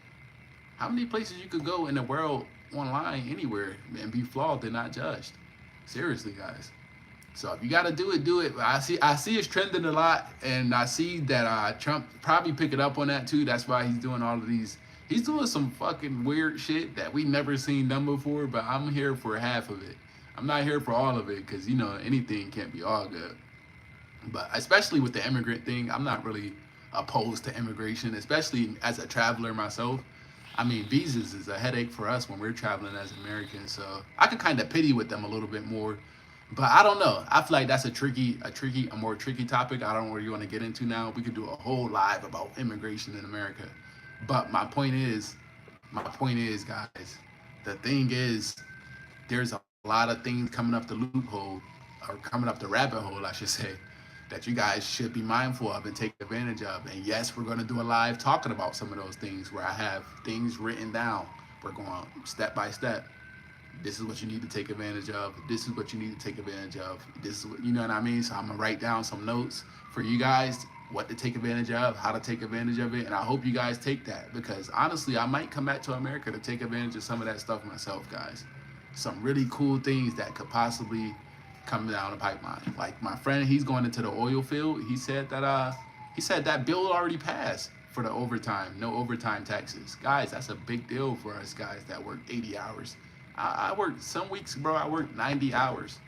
How many places you could go in the world online anywhere and be flawed and not judged? Seriously, guys. So if you got to do it, do it. I see it's trending a lot, and I see that Trump probably picking up on that too. That's why he's doing all of these. He's doing some fucking weird shit that we never seen done before. But I'm here for half of it. I'm not here for all of it, because anything can't be all good. But especially with the immigrant thing, I'm not really opposed to immigration, especially as a traveler myself. I mean, visas is a headache for us when we're traveling as Americans, so I could kind of pity with them a little bit more. But I don't know. I feel like that's a more tricky topic. I don't really want to get into now. We could do a whole live about immigration in America. But my point is, guys, the thing is, there's a lot of things coming up the loophole, or coming up the rabbit hole, I should say, that you guys should be mindful of and take advantage of. And yes, we're going to do a live talking about some of those things where I have things written down. We're going step by step. This is what you need to take advantage of. This is what you need to take advantage of. This is what, you know what I mean? So I'm going to write down some notes for you guys, what to take advantage of, how to take advantage of it. And I hope you guys take that, because honestly, I might come back to America to take advantage of some of that stuff myself, guys. Some really cool things that could possibly come down the pipeline. Like my friend, he's going into the oil field. He said that bill already passed for the overtime, no overtime taxes. Guys, that's a big deal for us guys that work 80 hours. I work some weeks, bro, I work 90 hours.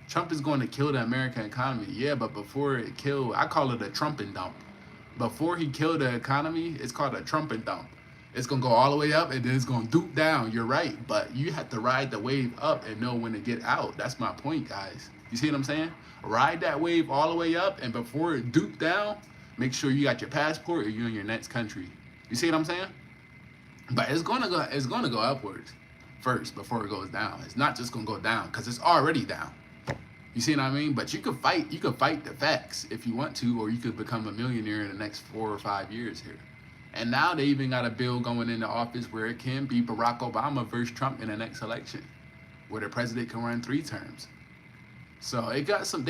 Trump is going to kill the American economy. Yeah, but before it killed, I call it a Trump and dump. Before he killed the economy, it's called a Trump and dump. It's going to go all the way up, and then it's going to dupe down. You're right, but you have to ride the wave up and know when to get out. That's my point, guys. You see what I'm saying? Ride that wave all the way up, and before it dupe down, make sure you got your passport or you're in your next country. You see what I'm saying? But it's going to go upwards first before it goes down. It's not just going to go down, because it's already down. You see what I mean? But you could fight the facts if you want to, or you could become a millionaire in the next 4 or 5 years here. And now they even got a bill going into office where it can be Barack Obama versus Trump in the next election, where the president can run 3 terms. So they got some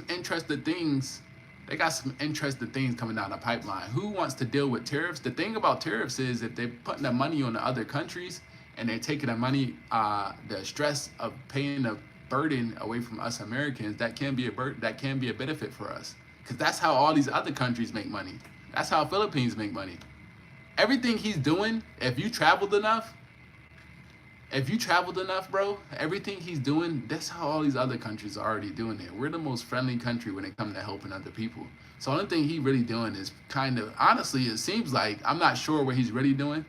interesting things. They got some interesting things coming down the pipeline. Who wants to deal with tariffs? The thing about tariffs is if they're putting the money on the other countries and they're taking the money, the stress of paying the burden away from us Americans, that can be a benefit for us, because that's how all these other countries make money. That's how Philippines make money. Everything he's doing, if you traveled enough, bro, everything he's doing, that's how all these other countries are already doing it. We're the most friendly country when it comes to helping other people. So the only thing he's really doing is honestly, it seems like, I'm not sure what he's really doing,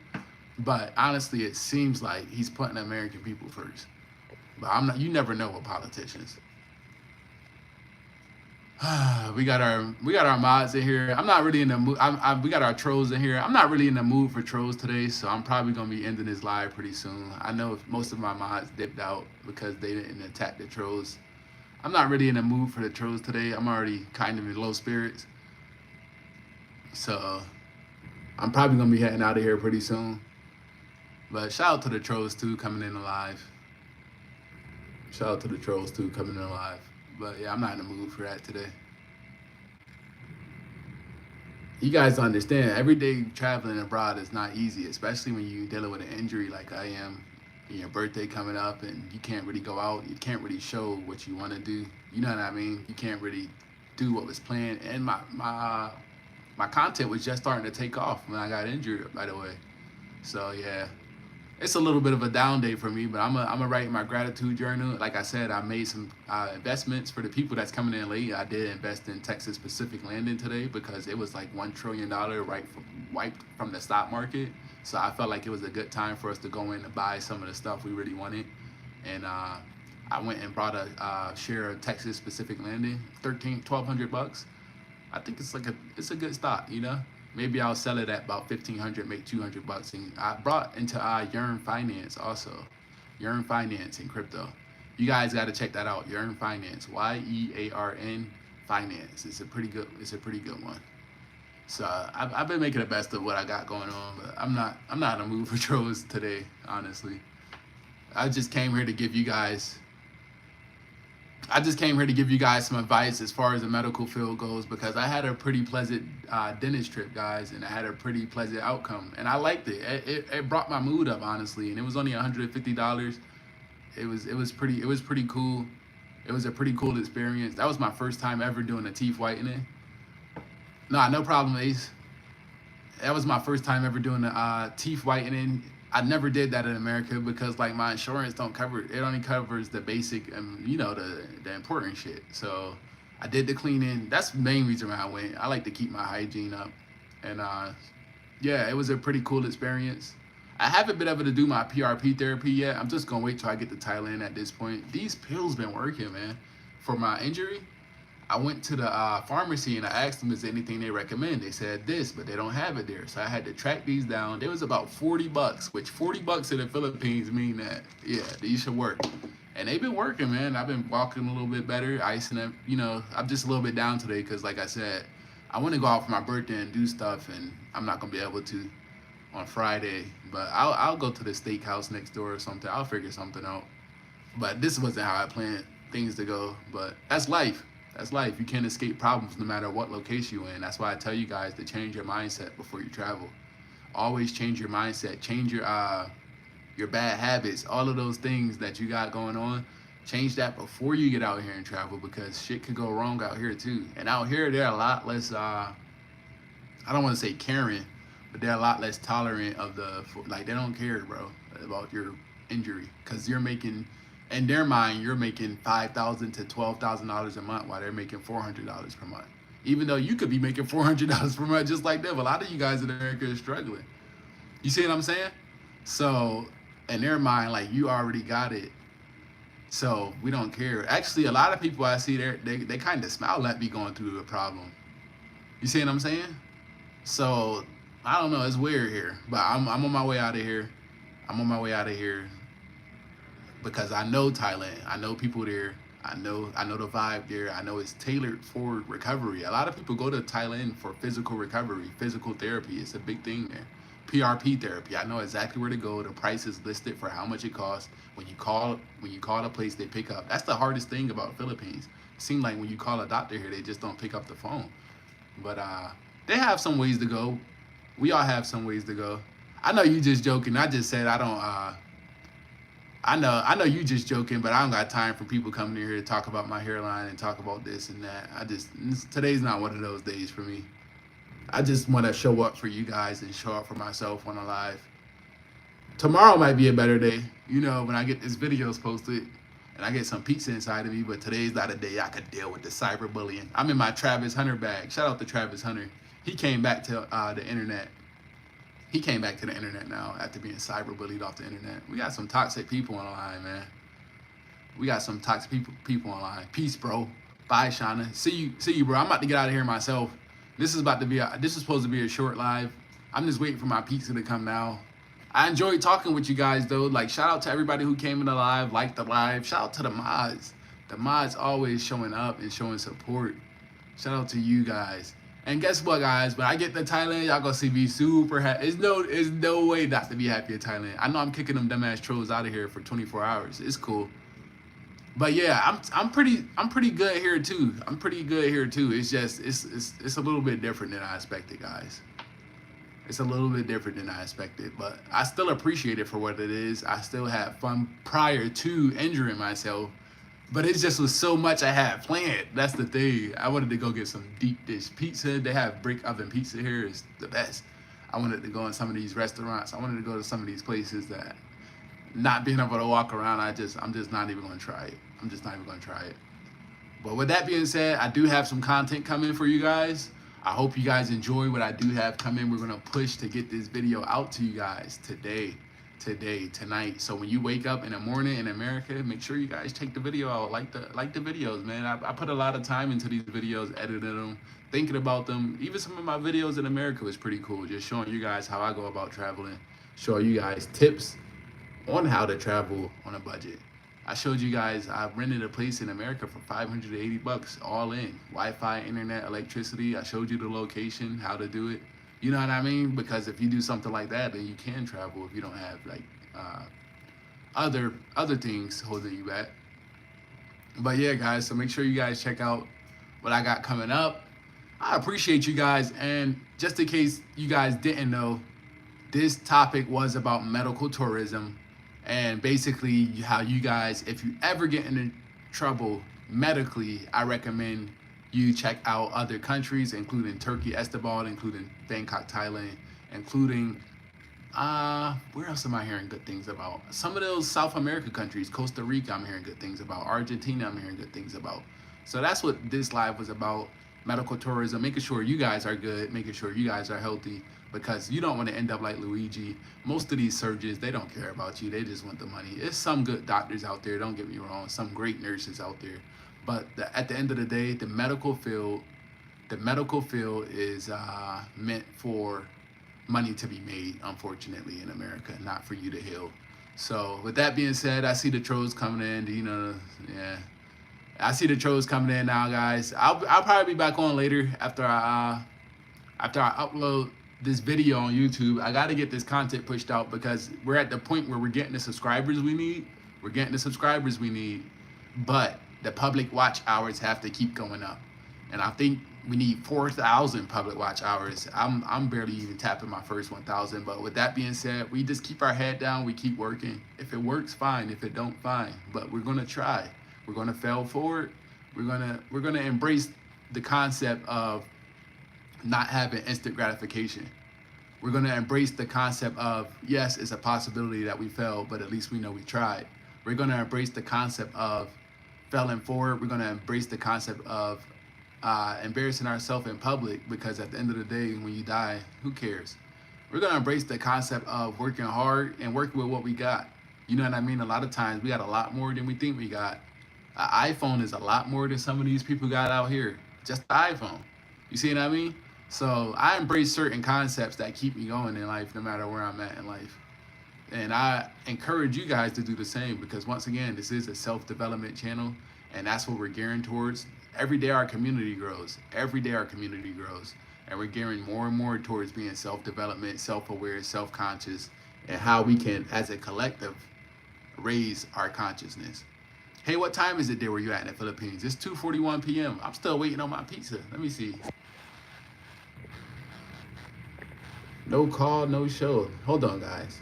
but honestly, it seems like he's putting the American people first. But you never know with politicians. We got our mods in here. I'm not really in the mood. We got our trolls in here. I'm not really in the mood for trolls today, so I'm probably gonna be ending this live pretty soon. I know most of my mods dipped out because they didn't attack the trolls. I'm not really in the mood for the trolls today. I'm already kind of in low spirits, so I'm probably gonna be heading out of here pretty soon. But shout out to the trolls too, coming in alive. But yeah, I'm not in the mood for that today. You guys understand, everyday traveling abroad is not easy, especially when you're dealing with an injury like I am, and your birthday coming up, and you can't really go out, you can't really show what you want to do. You know what I mean? You can't really do what was planned. And my content was just starting to take off when I got injured, by the way. So yeah. It's a little bit of a down day for me, but I'm gonna write my gratitude journal. Like I said, I made some investments for the people that's coming in late. I did invest in Texas Pacific Landing today because it was like $1 trillion wiped from the stock market. So I felt like it was a good time for us to go in and buy some of the stuff we really wanted. And I went and bought a share of Texas Pacific Landing, $1,200. I think it's a good stock, you know. Maybe I'll sell it at about $1,500, make $200. And I brought into Yearn Finance also. Yearn Finance in crypto. You guys got to check that out. Yearn Finance, YEARN finance. It's a pretty good one. So I've been making the best of what I got going on, but I'm not in a mood for trolls today, honestly. I just came here to give you guys some advice as far as the medical field goes, because I had a pretty pleasant dentist trip, guys, and I had a pretty pleasant outcome, and I liked it. It brought my mood up, honestly, and it was only $150. It was pretty cool. It was a pretty cool experience. That was my first time ever doing a teeth whitening. Nah, no problem, Ace. That was my first time ever doing the teeth whitening. I never did that in America because like my insurance don't cover it. It only covers the basic and the important shit. So I did the cleaning. That's the main reason why I went. I like to keep my hygiene up, and yeah, it was a pretty cool experience. I haven't been able to do my PRP therapy yet. I'm just gonna wait till I get to Thailand at this point. These pills been working, man. For my injury, I went to the pharmacy and I asked them, is there anything they recommend? They said this, but they don't have it there. So I had to track these down. There was about $40, which $40 in the Philippines mean that, yeah, these should work. And they've been working, man. I've been walking a little bit better, icing them. I'm just a little bit down today because, like I said, I want to go out for my birthday and do stuff, and I'm not going to be able to on Friday. But I'll go to the steakhouse next door or something. I'll figure something out. But this wasn't how I planned things to go. But that's life. That's life. You can't escape problems no matter what location you're in. That's why I tell you guys to change your mindset before you travel. Always change your mindset. Change your bad habits. All of those things that you got going on, change that before you get out here and travel, because shit could go wrong out here too. And out here, they're a lot less, I don't want to say caring, but they're a lot less tolerant of they don't care, bro, about your injury, because you're making, in their mind, you're making $5,000 to $12,000 a month while they're making $400 per month. Even though you could be making $400 per month just like them. A lot of you guys in America are struggling. You see what I'm saying? So in their mind, like, you already got it. So we don't care. Actually, a lot of people I see there, they kind of smile at me going through a problem. You see what I'm saying? So I don't know. It's weird here, but I'm on my way out of here. I'm on my way out of here. Because I know Thailand, I know people there, I know the vibe there, I know it's tailored for recovery. A lot of people go to Thailand for physical recovery, physical therapy. It's a big thing there. PRP therapy, I know exactly where to go. The price is listed for how much it costs. When you call the place, they pick up. That's the hardest thing about Philippines. It seems like when you call a doctor here, they just don't pick up the phone. But they have some ways to go. We all have some ways to go. I know you just joking. I just said I don't. I know you just joking, but I don't got time for people coming in here to talk about my hairline and talk about this and that. Today's not one of those days for me. I just want to show up for you guys and show up for myself on a live. Tomorrow might be a better day, when I get this videos posted and I get some pizza inside of me, but today's not a day I could deal with the cyberbullying. I'm in my Travis Hunter bag. Shout out to Travis Hunter. He came back to the internet. He came back to the internet now after being cyberbullied off the internet. We got some toxic people on the line, man. We got some toxic people online. Peace, bro. Bye, Shauna. See you, bro. I'm about to get out of here myself. This is supposed to be a short live. I'm just waiting for my pizza to come now. I enjoyed talking with you guys though. Like, shout out to everybody who came in the live, liked the live. Shout out to the mods. The mods always showing up and showing support. Shout out to you guys. And guess what, guys? When I get to Thailand, y'all gonna see me super happy. There's no way not to be happy in Thailand. I know I'm kicking them dumbass trolls out of here for 24 hours. It's cool. But yeah, I'm pretty good here too. I'm pretty good here too. It's just it's a little bit different than I expected, guys. It's a little bit different than I expected, but I still appreciate it for what it is. I still had fun prior to injuring myself. But it just was so much I had planned. That's the thing. I wanted to go get some deep dish pizza. They have brick oven pizza here. It's the best. I wanted to go in some of these restaurants. I wanted to go to some of these places that, not being able to walk around, I'm just not even going to try it. I'm just not even going to try it. But with that being said, I do have some content coming for you guys. I hope you guys enjoy what I do have coming. We're going to push to get this video out to you guys tonight. So when you wake up in the morning in America, make sure you guys take the video out. Like the videos, man. I put a lot of time into these videos, editing them, thinking about them. Even some of my videos in America was pretty cool. Just showing you guys how I go about traveling, showing you guys tips on how to travel on a budget. I showed you guys I rented a place in America for $580 all in. Wi-Fi, internet, electricity. I showed you the location, how to do it. You know what I mean? Because if you do something like that, then you can travel if you don't have like other things holding you back. But yeah, guys, so make sure you guys check out what I got coming up. I appreciate you guys, and just in case you guys didn't know, this topic was about medical tourism and basically how you guys, if you ever get into trouble medically, I recommend you check out other countries, including Turkey, Istanbul, including Bangkok, Thailand, including where else am I hearing good things about? Some of those South America countries, Costa Rica, I'm hearing good things about. Argentina, I'm hearing good things about. So that's what this live was about. Medical tourism, making sure you guys are good, making sure you guys are healthy, because you don't want to end up like Luigi. Most of these surgeons, they don't care about you. They just want the money. There's some good doctors out there, don't get me wrong, some great nurses out there. But at the end of the day, the medical field is meant for money to be made, unfortunately, in America, not for you to heal. So with that being said, I see the trolls coming in. Yeah. I see the trolls coming in now, guys. I'll probably be back on later after I upload this video on YouTube. I got to get this content pushed out because we're at the point where we're getting the subscribers we need. But the public watch hours have to keep going up, and I think we need 4,000 public watch hours. I'm barely even tapping my first 1,000. But with that being said, we just keep our head down. We keep working. If it works, fine. If it don't, fine. But we're gonna try. We're gonna fail forward. We're gonna embrace the concept of not having instant gratification. We're gonna embrace the concept of, yes, it's a possibility that we failed, but at least we know we tried. We're gonna embrace the concept of failing forward. We're gonna embrace the concept of embarrassing ourselves in public, because at the end of the day, when you die, who cares? We're gonna embrace the concept of working hard and working with what we got. You know what I mean? A lot of times we got a lot more than we think we got. An iPhone is a lot more than some of these people got out here. Just the iPhone. You see what I mean? So I embrace certain concepts that keep me going in life, no matter where I'm at in life. And I encourage you guys to do the same, because once again, this is a self-development channel, and that's what we're gearing towards. Every day our community grows. And we're gearing more and more towards being self-development, self-aware, self-conscious, and how we can, as a collective, raise our consciousness. Hey, what time is it there where you at in the Philippines? It's 2:41 p.m. I'm still waiting on my pizza. Let me see. No call, no show. Hold on, guys.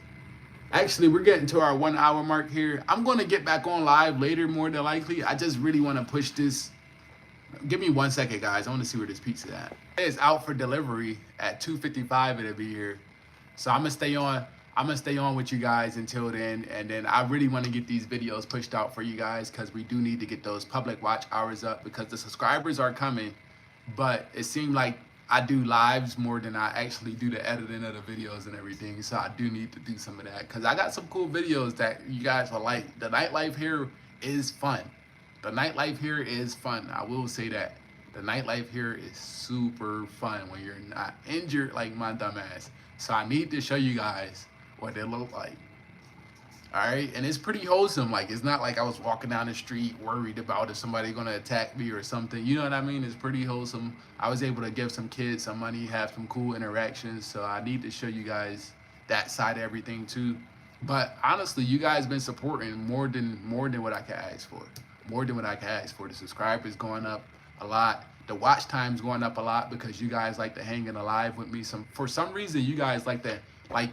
Actually, we're getting to our 1 hour mark here. I'm going to get back on live later, more than likely. I just really want to push this. Give me 1 second, guys. I want to see where this pizza at. It's out for delivery at 2:55. It'll be here. So I'm gonna stay on. With you guys until then, and then I really want to get these videos pushed out for you guys, because we do need to get those public watch hours up, because the subscribers are coming, but it seemed like I do lives more than I actually do the editing of the videos and everything. So I do need to do some of that, because I got some cool videos that you guys will like. The nightlife here is fun. I will say that. The nightlife here is super fun when you're not injured like my dumb ass. So I need to show you guys what they look like. All right, and it's pretty wholesome. Like, it's not like I was walking down the street worried about if somebody gonna attack me or something. You know what I mean? It's pretty wholesome. I was able to give some kids some money, have some cool interactions. So I need to show you guys that side of everything too. But honestly, you guys been supporting more than what I can ask for. The subscribers going up a lot. The watch time's going up a lot, because you guys like to hang in a live with me. For some reason, you guys like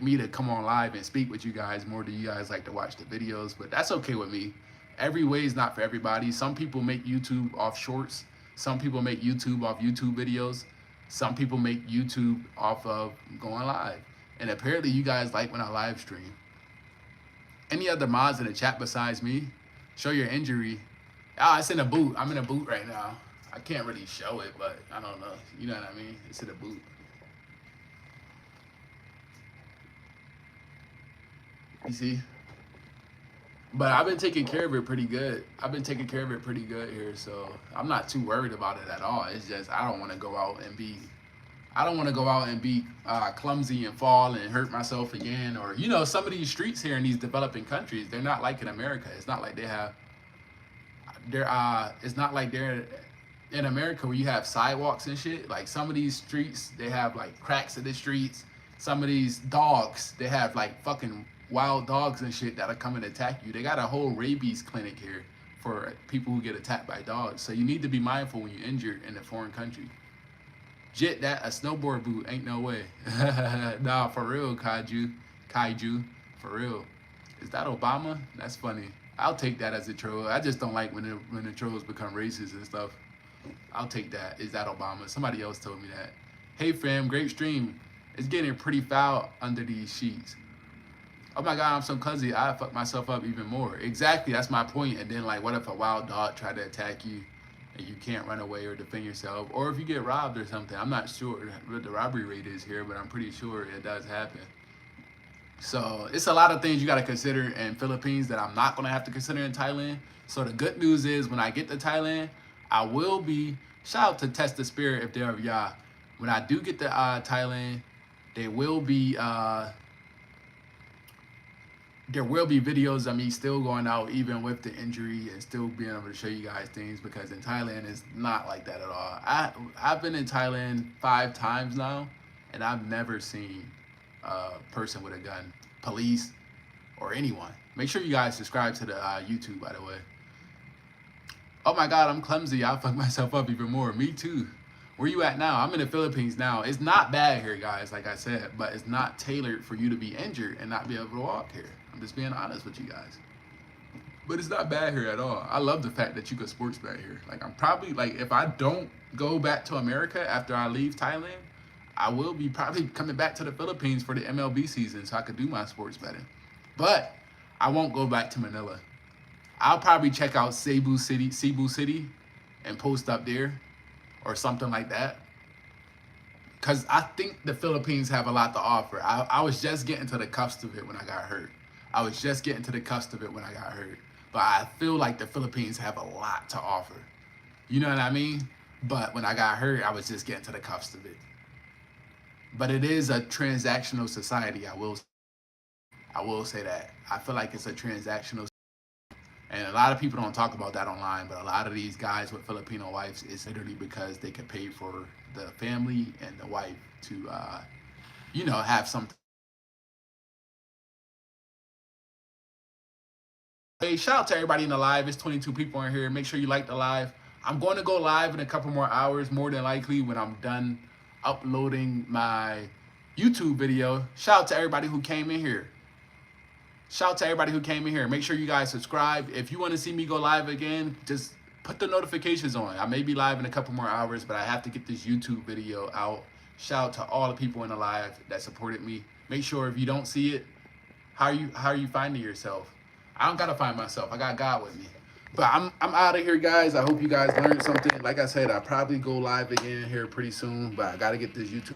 me to come on live and speak with you guys more than you guys like to watch the videos, but that's okay with me. Every way is not for everybody. Some people make YouTube off shorts. Some people make YouTube off YouTube videos. Some people make YouTube off of going live. And apparently you guys like when I live stream. Any other mods in the chat besides me? Show your injury. Ah, it's in a boot. I'm in a boot right now. I can't really show it, but I don't know. You know what I mean? It's in a boot. You see? But I've been taking care of it pretty good. Here, so I'm not too worried about it at all. It's just I don't want to go out and be clumsy and fall and hurt myself again. Or, you know, some of these streets here in these developing countries, they're not like in America. It's not like they have it's not like they're in America where you have sidewalks and shit. Like some of these streets, they have like cracks in the streets. Some of these dogs, they have like fucking wild dogs and shit that'll come and attack you. They got a whole rabies clinic here for people who get attacked by dogs. So you need to be mindful when you're injured in a foreign country. Jit, that a snowboard boot, ain't no way. Nah, for real, kaiju, for real. Is that Obama? That's funny. I'll take that as a troll. I just don't like when the trolls become racist and stuff. I'll take that. Is that Obama? Somebody else told me that. Hey fam, great stream. It's getting pretty foul under these sheets. Oh my God, I'm so clumsy. I fuck myself up even more. Exactly, that's my point. And then like, what if a wild dog tried to attack you and you can't run away or defend yourself? Or if you get robbed or something. I'm not sure what the robbery rate is here, but I'm pretty sure it does happen. So it's a lot of things you got to consider in Philippines that I'm not going to have to consider in Thailand. So the good news is when I get to Thailand, I will be, shout out to Test the Spirit if they're of Yah. When I do get to Thailand, there will be videos of me still going out even with the injury and still being able to show you guys things, because in Thailand it's not like that at all. I've been in Thailand 5 times now and I've never seen a person with a gun, police or anyone. Make sure you guys subscribe to the YouTube, by the way. Oh my God, I'm clumsy. I'll fuck myself up even more. Me too. Where you at now? I'm in the Philippines now. It's not bad here, guys, like I said, but it's not tailored for you to be injured and not be able to walk here. I'm just being honest with you guys. But it's not bad here at all. I love the fact that you could sports bet here. Like, I'm probably, like, if I don't go back to America after I leave Thailand, I will be probably coming back to the Philippines for the MLB season so I could do my sports betting. But I won't go back to Manila. I'll probably check out Cebu City and post up there or something like that. Because I think the Philippines have a lot to offer. I was just getting to the cusp of it when I got hurt. But I feel like the Philippines have a lot to offer. You know what I mean? But when I got hurt, I was just getting to the cusp of it. But it is a transactional society, I will say that. I feel like it's a transactional. And a lot of people don't talk about that online, but a lot of these guys with Filipino wives is literally because they can pay for the family and the wife to, have something. Hey, shout out to everybody in the live. It's 22 people in here. Make sure you like the live. I'm going to go live in a couple more hours, more than likely, when I'm done uploading my YouTube video. Shout out to everybody who came in here. Make sure you guys subscribe. If you want to see me go live again, just put the notifications on. I may be live in a couple more hours, but I have to get this YouTube video out. Shout out to all the people in the live that supported me. Make sure if you don't see it, how are you finding yourself? I don't gotta find myself. I got God with me. But I'm out of here, guys. I hope you guys learned something. Like I said, I'll probably go live again here pretty soon, but I gotta get this YouTube.